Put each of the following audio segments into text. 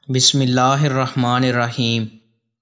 بسم اللہ الرحمن الرحیم۔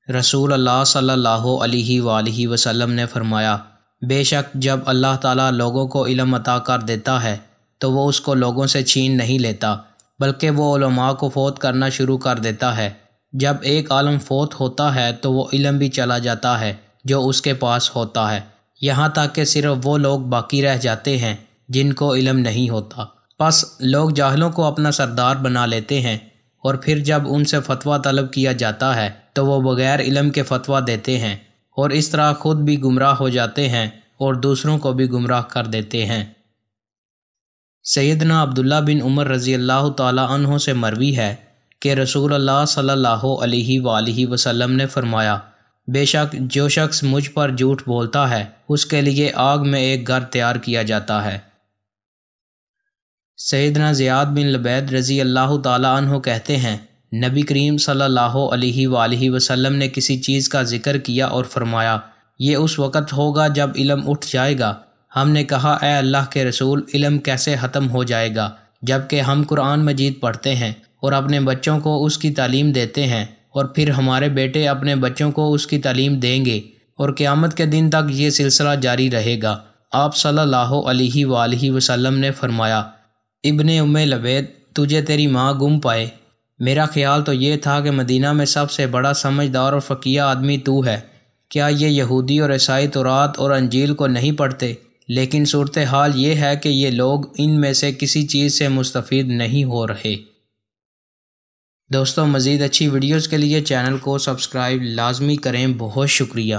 رسول اللہ صلی اللہ علیہ وآلہ وسلم نے فرمایا، بے شک جب اللہ تعالیٰ لوگوں کو علم عطا کر دیتا ہے تو وہ اس کو لوگوں سے چھین نہیں لیتا، بلکہ وہ علماء کو فوت کرنا شروع کر دیتا ہے۔ جب ایک عالم فوت ہوتا ہے تو وہ علم بھی چلا جاتا ہے جو اس کے پاس ہوتا ہے، یہاں تک کہ صرف وہ لوگ باقی رہ جاتے ہیں جن کو علم نہیں ہوتا۔ پس لوگ جاہلوں کو اپنا سردار بنا لیتے ہیں، اور پھر جب ان سے فتویٰ طلب کیا جاتا ہے تو وہ بغیر علم کے فتویٰ دیتے ہیں، اور اس طرح خود بھی گمراہ ہو جاتے ہیں اور دوسروں کو بھی گمراہ کر دیتے ہیں۔ سیدنا عبداللہ بن عمر رضی اللہ تعالی عنہ سے مروی ہے کہ رسول اللہ صلی اللہ علیہ وآلہ وسلم نے فرمایا، بے شک جو شخص مجھ پر جھوٹ بولتا ہے اس کے لیے آگ میں ایک گھر تیار کیا جاتا ہے۔ سیدنا زیاد بن لبید رضی اللہ تعالی عنہ کہتے ہیں، نبی کریم صلی اللہ علیہ وآلہ وسلم نے کسی چیز کا ذکر کیا اور فرمایا، یہ اس وقت ہوگا جب علم اٹھ جائے گا۔ ہم نے کہا، اے اللہ کے رسول، علم کیسے ختم ہو جائے گا جبکہ ہم قرآن مجید پڑھتے ہیں اور اپنے بچوں کو اس کی تعلیم دیتے ہیں، اور پھر ہمارے بیٹے اپنے بچوں کو اس کی تعلیم دیں گے، اور قیامت کے دن تک یہ سلسلہ جاری رہے گا۔ آپ صلی اللہ علیہ وآلہ وسلم نے فرمایا، ابن ام لبید، تجھے تیری ماں گم پائے۔ میرا خیال تو یہ تھا کہ مدینہ میں سب سے بڑا سمجھدار اور فقیہ آدمی تو ہے۔ کیا یہ یہودی اور عیسائی تورات اور انجیل کو نہیں پڑھتے؟ لیکن صورتحال یہ ہے کہ یہ لوگ ان میں سے کسی چیز سے مستفید نہیں ہو رہے۔ دوستو، مزید اچھی ویڈیوز کے لیے چینل کو سبسکرائب لازمی کریں۔ بہت شکریہ۔